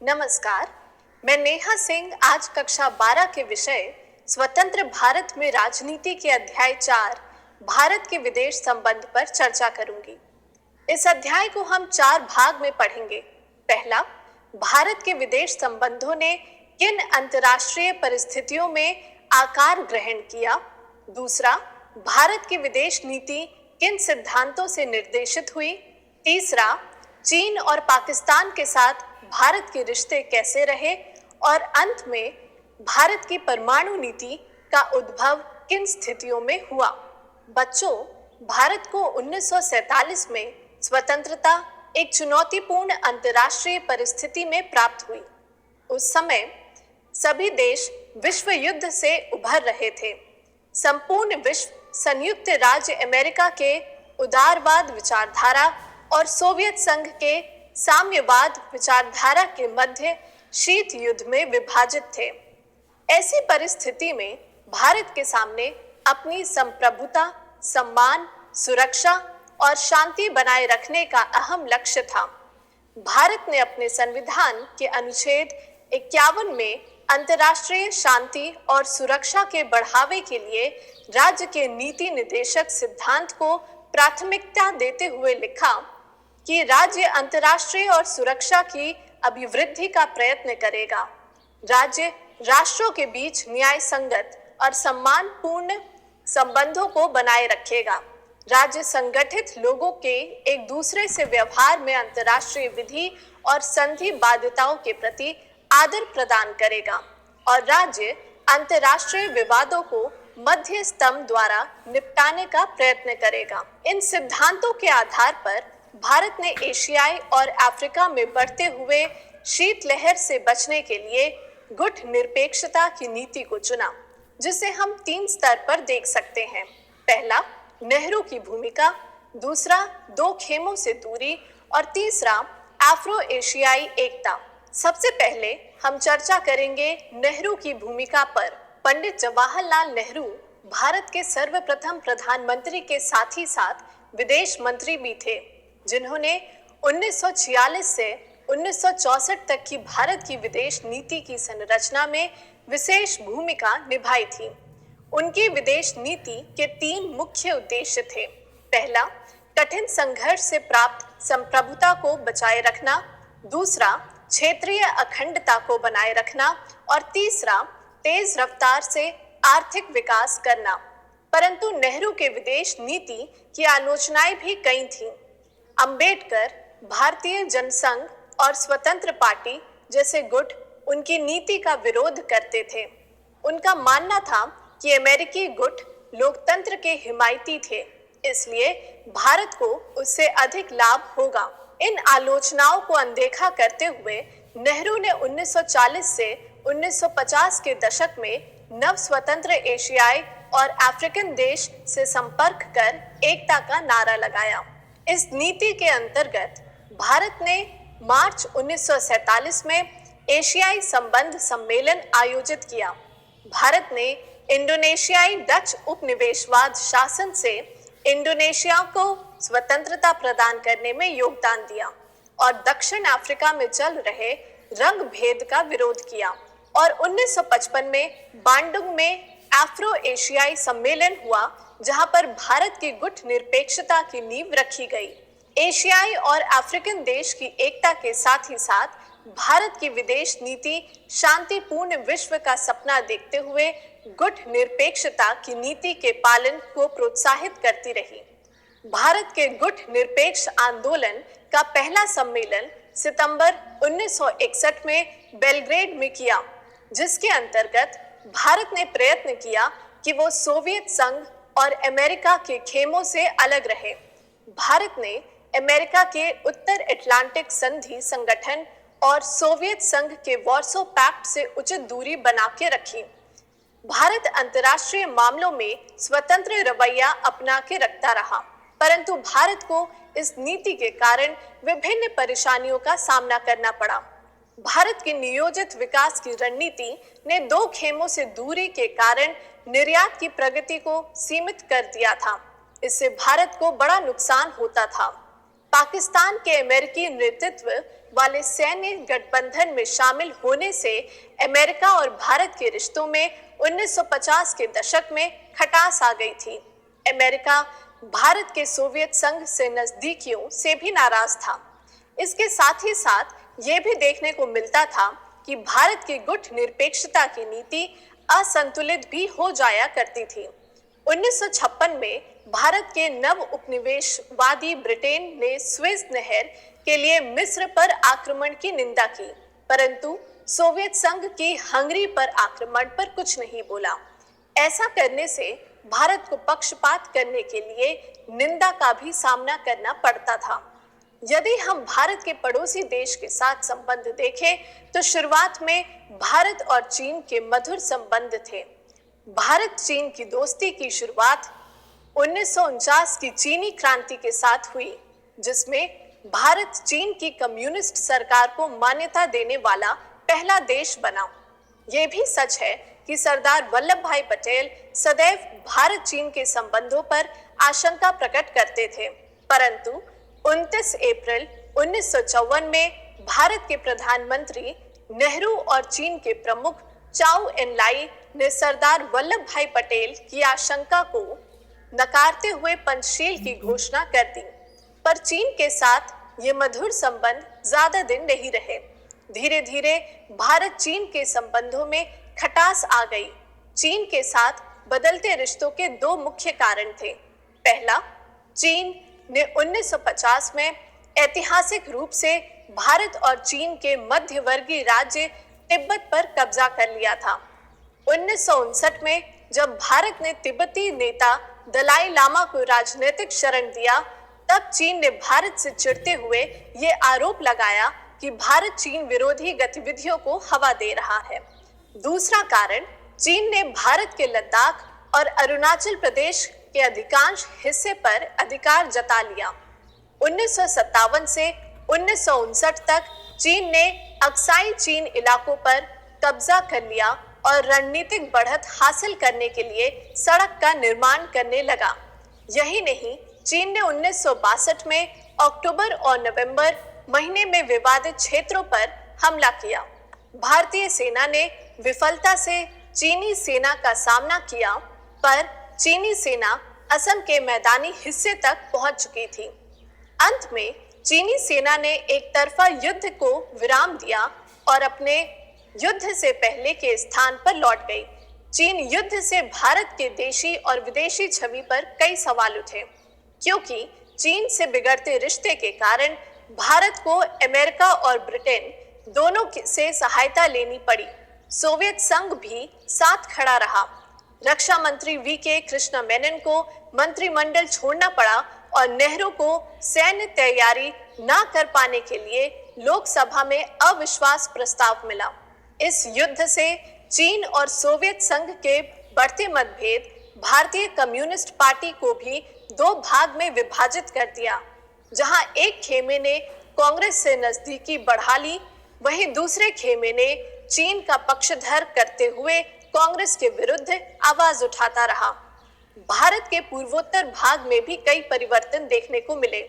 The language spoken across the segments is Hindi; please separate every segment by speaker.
Speaker 1: नमस्कार, मैं नेहा सिंह आज कक्षा 12 के विषय स्वतंत्र भारत में राजनीति के अध्याय 4 भारत के विदेश संबंध पर चर्चा करूंगी। इस अध्याय को हम 4 भाग में पढ़ेंगे। पहला, भारत के विदेश संबंधों ने किन अंतर्राष्ट्रीय परिस्थितियों में आकार ग्रहण किया। दूसरा, भारत की विदेश नीति किन सिद्धांतों से निर्देशित हुई। तीसरा, चीन और पाकिस्तान के साथ भारत के रिश्ते कैसे रहे। और अंत में भारत की परमाणु नीति का उद्भव किन स्थितियों में हुआ। बच्चों, भारत को 1947 में स्वतंत्रता एक चुनौतीपूर्ण अंतर्राष्ट्रीय परिस्थिति में प्राप्त हुई। उस समय सभी देश विश्व युद्ध से उभर रहे थे। संपूर्ण विश्व संयुक्त राज्य अमेरिका के उदारवाद विचारधारा और सोवियत संघ के साम्यवाद विचारधारा के मध्य शीत युद्ध में विभाजित थे। ऐसी परिस्थिति में भारत के सामने अपनी संप्रभुता, सम्मान, सुरक्षा और शांति बनाए रखने का अहम लक्ष्य था। भारत ने अपने संविधान के अनुच्छेद 51 में अंतर्राष्ट्रीय शांति और सुरक्षा के बढ़ावे के लिए राज्य के नीति निर्देशक सिद्धांत को प्राथमिकता देते हुए लिखा कि राज्य अंतर्राष्ट्रीय और सुरक्षा की अभिवृद्धि का प्रयत्न करेगा। राज्य राष्ट्रों के बीच न्याय संगत और सम्मानपूर्ण संबंधों को बनाए रखेगा। राज्य संगठित लोगों के एक दूसरे से व्यवहार में अंतर्राष्ट्रीय विधि और संधि बाध्यताओं के प्रति आदर प्रदान करेगा और राज्य अंतर्राष्ट्रीय विवादों को मध्य स्तंभ द्वारा निपटाने का प्रयत्न करेगा। इन सिद्धांतों के आधार पर भारत ने एशियाई और अफ्रीका में बढ़ते हुए शीतलहर से बचने के लिए गुट निरपेक्षता की नीति को चुना, जिसे हम 3 स्तर पर देख सकते हैं। पहला, नेहरू की भूमिका। दूसरा, 2 खेमों से दूरी। और तीसरा, अफ्रो एशियाई एकता। सबसे पहले हम चर्चा करेंगे नेहरू की भूमिका पर। पंडित जवाहरलाल नेहरू भारत के सर्वप्रथम प्रधानमंत्री के साथ ही साथ विदेश मंत्री भी थे, जिन्होंने 1946 से 1964 तक की भारत की विदेश नीति की संरचना में विशेष भूमिका निभाई थी। उनकी विदेश नीति के 3 मुख्य उद्देश्य थे। पहला, कठिन संघर्ष से प्राप्त संप्रभुता को बचाए रखना। दूसरा, क्षेत्रीय अखंडता को बनाए रखना। और तीसरा, तेज रफ्तार से आर्थिक विकास करना। परंतु नेहरू के विदेश नीति की आलोचनाएं भी कई थीं। अंबेडकर, भारतीय जनसंघ और स्वतंत्र पार्टी जैसे गुट उनकी नीति का विरोध करते थे। उनका मानना था कि अमेरिकी गुट लोकतंत्र के हिमायती थे, इसलिए भारत को उससे अधिक लाभ होगा। इन आलोचनाओं को अनदेखा करते हुए नेहरू ने 1940 से 1950 के दशक में नव स्वतंत्र एशियाई और अफ्रीकन देश से संपर्क कर एकता का नारा लगाया। इस नीति के अंतर्गत भारत ने मार्च 1947 में एशियाई संबंध सम्मेलन आयोजित किया। भारत ने इंडोनेशियाई डच उपनिवेशवाद शासन से इंडोनेशिया को स्वतंत्रता प्रदान करने में योगदान दिया और दक्षिण अफ्रीका में चल रहे रंग भेद का विरोध किया। और 1955 में बांडुंग में अफ्रो एशियाई सम्मेलन हुआ, जहां पर भारत की गुट निरपेक्षता की नींव रखी गई। एशियाई और अफ्रीकन देश की एकता के साथ ही साथ भारत की विदेश नीति शांतिपूर्ण विश्व का सपना देखते हुए गुट निरपेक्षता की नीति के पालन को प्रोत्साहित करती रही। भारत के गुट निरपेक्ष आंदोलन का पहला सम्मेलन सितंबर 1961 में बेलग्रेड में किया, जिसके अंतर्गत भारत ने प्रयत्न किया कि वो सोवियत संघ और अमेरिका के खेमों से अलग रहे। भारत ने अमेरिका के उत्तर अटलांटिक संधि संगठन और सोवियत संघ के वार्सो पैक्ट से उचित दूरी बना के रखी। भारत अंतर्राष्ट्रीय मामलों में स्वतंत्र रवैया अपना के रखता रहा, परंतु भारत को इस नीति के कारण विभिन्न परेशानियों का सामना करना पड़ा। भारत की नियोजित विकास की रणनीति ने 2 खेमों से दूरी के कारण निर्यात की प्रगति को सीमित कर दिया था। इससे भारत को बड़ा नुकसान होता था। पाकिस्तान के अमेरिकी नेतृत्व वाले सैन्य गठबंधन में शामिल होने से अमेरिका और भारत के रिश्तों में 1950 के दशक में खटास आ गई थी। अमेरिका भारत के सोवियत संघ से नजदीकियों से भी नाराज था। इसके साथ ही साथ ये भी देखने को मिलता था कि भारत की गुट निरपेक्षता की नीति असंतुलित भी हो जाया करती थी। 1956 में भारत के नव उपनिवेशवादी ब्रिटेन ने स्विस नहर के लिए मिस्र पर आक्रमण की निंदा की, परंतु सोवियत संघ की हंगरी पर आक्रमण पर कुछ नहीं बोला। ऐसा करने से भारत को पक्षपात करने के लिए निंदा का भी सामना करना पड़ता था। यदि हम भारत के पड़ोसी देश के साथ संबंध देखें तो शुरुआत में भारत और चीन के मधुर संबंध थे। भारत चीन की दोस्ती की शुरुआत 1949 की चीनी क्रांति के साथ हुई, जिसमें भारत चीन की कम्युनिस्ट सरकार को मान्यता देने वाला पहला देश बना। ये भी सच है कि सरदार वल्लभ भाई पटेल सदैव भारत चीन के संबंधों पर आशंका प्रकट करते थे, परंतु 29 अप्रैल 1954 में भारत के प्रधानमंत्री नेहरू और चीन के प्रमुख चाउ एन लाई ने सरदार वल्लभ भाई पटेल की आशंका को नकारते हुए पंचशील की घोषणा कर दी। पर चीन के साथ ये मधुर संबंध ज्यादा दिन नहीं रहे। धीरे धीरे भारत चीन के संबंधों में खटास आ गई। चीन के साथ बदलते रिश्तों के दो मुख्य कारण थे। पहला, चीन ने 1950 में ऐतिहासिक रूप से भारत और चीन के मध्यवर्गीय राज्य तिब्बत पर कब्जा कर लिया था। 1959 में जब भारत ने तिब्बती नेता दलाई लामा को राजनीतिक शरण दिया, तब चीन ने भारत से चिढ़ते हुए ये आरोप लगाया कि भारत चीन विरोधी गतिविधियों को हवा दे रहा है। दूसरा कारण, चीन ने भारत के लद्दाख और अरुणाचल प्रदेश के अधिकांश हिस्से पर अधिकार जता लिया। 1957 से 1959 तक चीन ने अक्साई चीन इलाकों पर कब्जा कर लिया और रणनीतिक बढ़त हासिल करने के लिए सड़क का निर्माण करने लगा। यही नहीं, चीन ने 1962 में अक्टूबर और नवंबर महीने में विवादित क्षेत्रों पर हमला किया। भारतीय सेना ने विफलता से चीनी सेना का सामना किया, पर चीनी सेना असम के मैदानी हिस्से तक पहुंच चुकी थी। अंत में चीनी सेना ने एक तरफा युद्ध को विराम दिया और अपने युद्ध से पहले के स्थान पर लौट गई। चीन युद्ध से भारत के देशी और विदेशी छवि पर कई सवाल उठे, क्योंकि चीन से बिगड़ते रिश्ते के कारण भारत को अमेरिका और ब्रिटेन दोनों से सहायता लेनी पड़ी। सोवियत संघ भी साथ खड़ा रहा। रक्षा मंत्री वी.के. कृष्णा मेनन को मंत्रिमंडल छोड़ना पड़ा और नेहरू को सैन्य तैयारी न कर पाने के लिए लोकसभा में अविश्वास प्रस्ताव मिला। इस युद्ध से चीन और सोवियत संघ के बढ़ते मतभेद भारतीय कम्युनिस्ट पार्टी को भी दो भाग में विभाजित कर दिया। जहां एक खेमे ने कांग्रेस से नजदीकी बढ़ा ली, वहीं दूसरे खेमे ने चीन का पक्षधर करते हुए कांग्रेस के विरुद्ध आवाज उठाता रहा। भारत के पूर्वोत्तर भाग में भी कई परिवर्तन देखने को मिले,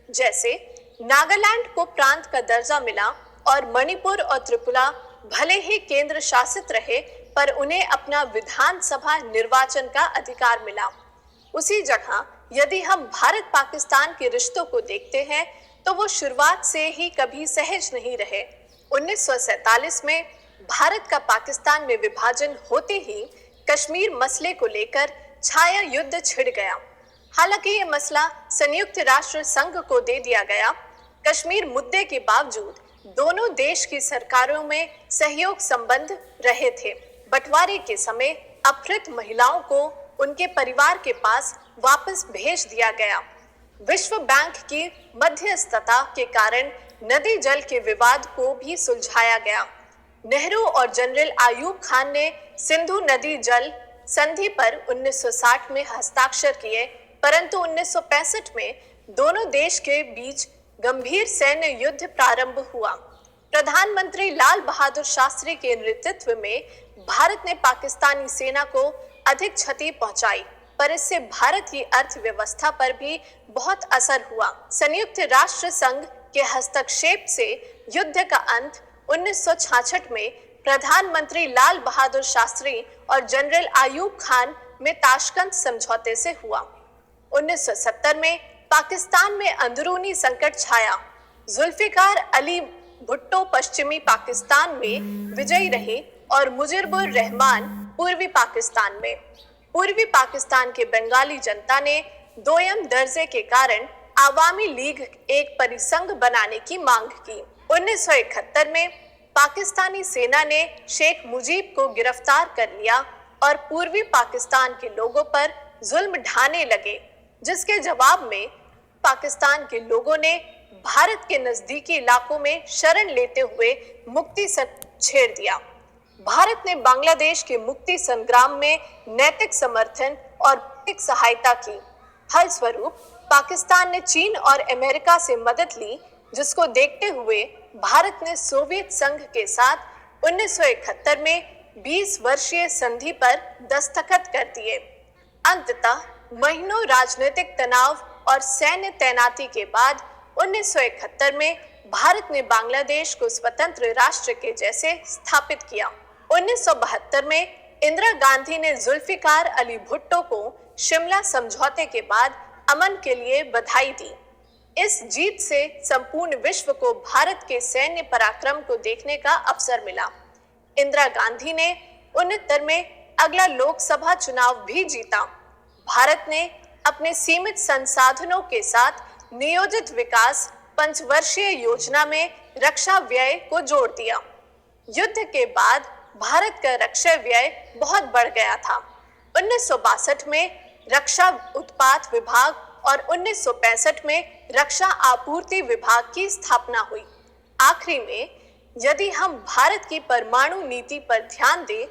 Speaker 1: जैसे नागालैंड को प्रांत का दर्जा मिला और मणिपुर और त्रिपुरा भले ही केंद्र शासित रहे, पर उन्हें अपना विधानसभा निर्वाचन का अधिकार मिला। उसी जगह यदि हम भारत पाकिस्तान के रिश्तों को देखते हैं तो वो शुरुआत से ही कभी सहज नहीं रहे। 1947 में भारत का पाकिस्तान में विभाजन होते ही कश्मीर मसले को लेकर छाया युद्ध छिड़ गया। हालांकि ये मसला संयुक्त राष्ट्र संघ को दे दिया गया। कश्मीर मुद्दे के बावजूद दोनों देश की सरकारों में सहयोग संबंध रहे थे। बंटवारे के समय अपहृत महिलाओं को उनके परिवार के पास वापस भेज दिया गया। विश्व बैंक की मध्यस्थता के कारण नदी जल के विवाद को भी सुलझाया गया। नेहरू और जनरल आयूब खान ने सिंधु नदी जल संधि पर 1960 में हस्ताक्षर किए, परंतु 1965 में दोनों देश के बीच गंभीर सैन्य युद्ध प्रारंभ हुआ। प्रधानमंत्री लाल बहादुर शास्त्री के नेतृत्व में भारत ने पाकिस्तानी सेना को अधिक क्षति पहुंचाई। पर इससे भारत की अर्थव्यवस्था पर भी बहुत असर हुआ। संयुक्त राष्ट्र संघ के हस्तक्षेप से युद्ध का अंत 1966 में प्रधानमंत्री लाल बहादुर शास्त्री और जनरल आयूब खान में ताशकंद समझौते से हुआ। 1970 में पाकिस्तान में अंदरूनी संकट छाया। जुल्फिकार अली भुट्टो पश्चिमी पाकिस्तान में विजयी रहे और मुजीबुर रहमान पूर्वी पाकिस्तान में। पूर्वी पाकिस्तान के बंगाली जनता ने दोयम दर्जे के कारण आवामी लीग एक परिसंघ बनाने की मांग की। 1971 में पाकिस्तानी सेना ने शेख मुजीब को गिरफ्तार कर लिया और पूर्वी पाकिस्तान के लोगों पर जुल्म ढाने लगे, जिसके जवाब में पाकिस्तान के लोगों ने भारत के नजदीकी इलाकों में शरण लेते हुए मुक्ति छेड़ दिया। भारत ने बांग्लादेश के मुक्ति संग्राम में नैतिक समर्थन और आर्थिक सहायता की। फलस्वरूप पाकिस्तान ने चीन और अमेरिका से मदद ली, जिसको देखते हुए भारत ने सोवियत संघ के साथ 1971 में 20 वर्षीय संधि पर दस्तखत कर दिए। अंततः महीनों राजनीतिक तनाव और सैन्य तैनाती के बाद 1971 में भारत ने बांग्लादेश को स्वतंत्र राष्ट्र के जैसे स्थापित किया। 1972 में इंदिरा गांधी ने जुल्फिकार अली भुट्टो को शिमला समझौते के बाद अमन के लिए बधाई दी। इस जीत से संपूर्ण विश्व को भारत के सैन्य पराक्रम को देखने का अवसर मिला। इंदिरा गांधी ने 69 में अगला लोकसभा चुनाव भी जीता। भारत ने अपने सीमित संसाधनों के साथ नियोजित विकास पंचवर्षीय योजना में रक्षा व्यय को जोड़ दिया। युद्ध के बाद भारत का रक्षा व्यय बहुत बढ़ गया था। 1962 में रक्षा उत्पाद विभाग और 1965 में रक्षा आपूर्ति विभाग की स्थापना हुई। आखिरी में यदि हम भारत की परमाणु नीति पर ध्यान दें,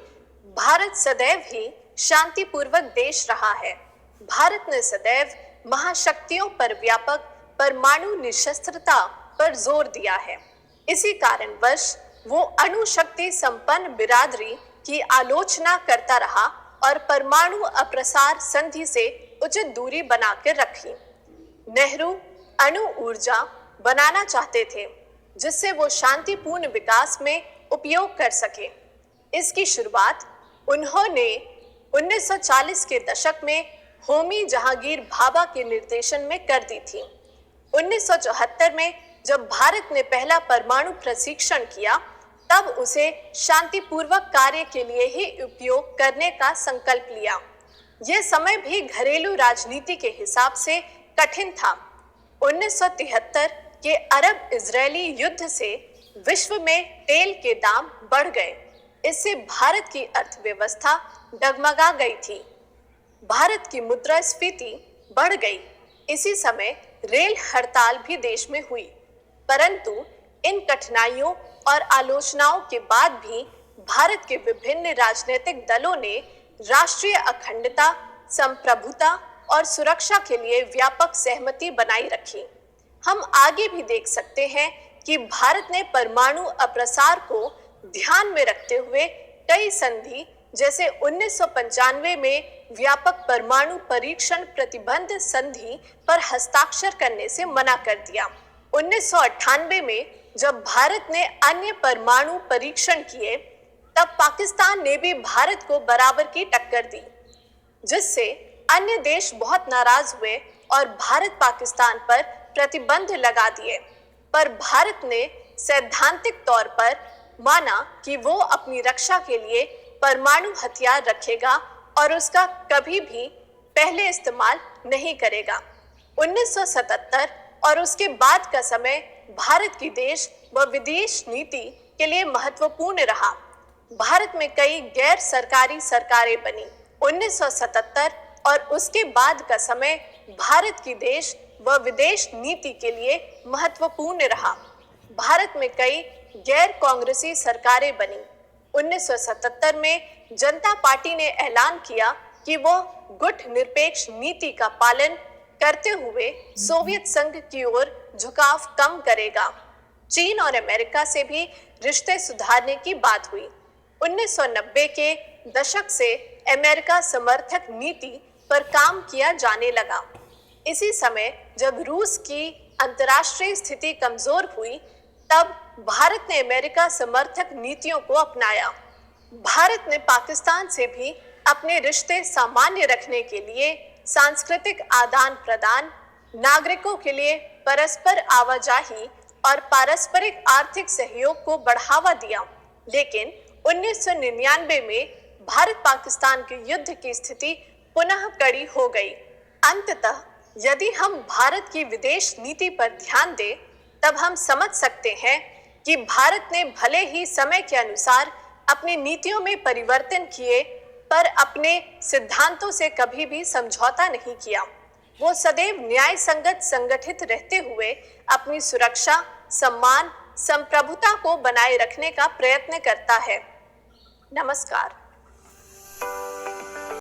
Speaker 1: भारत सदैव ही शांतिपूर्वक देश रहा है। भारत ने सदैव महाशक्तियों पर व्यापक परमाणु निशस्त्रता पर जोर दिया है। इसी कारणवश वो अणु शक्ति संपन्न बिरादरी की आलोचना करता रहा और परमाणु अप्रसार संधि से उचित दूरी बनाकर रखी। नेहरू अणु ऊर्जा बनाना चाहते थे, जिससे वो शांतिपूर्ण विकास में उपयोग कर सके। इसकी शुरुआत उन्होंने 1940 के दशक में होमी जहांगीर भाभा के निर्देशन में कर दी थी। 1974 में जब भारत ने पहला परमाणु प्रशिक्षण किया, तब उसे शांतिपूर्वक कार्य के लिए ही उपयोग करने का संकल्प लिया। यह समय भी घरेलू राजनीति के हिसाब से कठिन था। 1973 के अरब इजरायली युद्ध से विश्व में तेल के दाम बढ़ गए। इससे भारत की अर्थव्यवस्था डगमगा गई थी। भारत की मुद्रास्फीति बढ़ गई। इसी समय रेल हड़ताल भी देश में हुई। परंतु इन कठिनाइयों और आलोचनाओं के बाद भी भारत के विभिन्न राजनीतिक दलों ने राष्ट्रीय अखंडता, संप्रभुता और सुरक्षा के लिए व्यापक सहमति बनाई रखी। हम आगे भी देख सकते हैं कि भारत ने परमाणु अप्रसार को ध्यान में रखते हुए कई संधि, जैसे 1995 में व्यापक परमाणु परीक्षण प्रतिबंध संधि पर हस्ताक्षर करने से मना कर दिया। 1998 में जब भारत ने अन्य परमाणु परीक्षण किए, तब पाकिस्तान ने भी भारत को बराबर की टक्कर दी, जिससे अन्य देश बहुत नाराज हुए और भारत पाकिस्तान पर प्रतिबंध लगा दिए। पर भारत ने सैद्धांतिक तौर पर माना कि वो अपनी रक्षा के लिए परमाणु हथियार रखेगा और उसका कभी भी पहले इस्तेमाल नहीं करेगा। 1977 और उसके बाद का समय भारत की देश व विदेश नीति के लिए महत्वपूर्ण रहा। भारत में कई गैर सरकारी सरकारें बनी। 1977 और उसके बाद का समय भारत की देश व विदेश नीति के लिए महत्वपूर्ण रहा। भारत में कई गैर कांग्रेसी सरकारें बनी। 1977 में जनता पार्टी ने ऐलान किया कि वो गुट निरपेक्ष नीति का पालन करते हुए सोवियत संघ की ओर झुकाव कम करेगा। चीन और अमेरिका से भी रिश्ते सुधारने की बात हुई। 1990 के दशक से अमेरिका समर्थक नीति पर काम किया जाने लगा। इसी समय जब रूस की अंतर्राष्ट्रीय स्थिति कमजोर हुई, तब भारत ने अमेरिका समर्थक नीतियों को अपनाया। भारत ने पाकिस्तान से भी अपने रिश्ते सामान्य रखने के लिए सांस्कृतिक आदान प्रदान, नागरिकों के लिए परस्पर आवाजाही और पारस्परिक आर्थिक सहयोग को बढ़ावा दिया। लेकिन 1999 में भारत पाकिस्तान के युद्ध की स्थिति पुनः कड़ी हो गई। अंततः यदि हम भारत की विदेश नीति पर ध्यान दें, तब हम समझ सकते हैं कि भारत ने भले ही समय के अनुसार अपनी नीतियों में परिवर्तन किए, पर अपने सिद्धांतों से कभी भी समझौता नहीं किया। वो सदैव न्याय संगत संगठित रहते हुए अपनी सुरक्षा, सम्मान, संप्रभुता को बनाए रखने का प्रयत्न करता है। नमस्कार।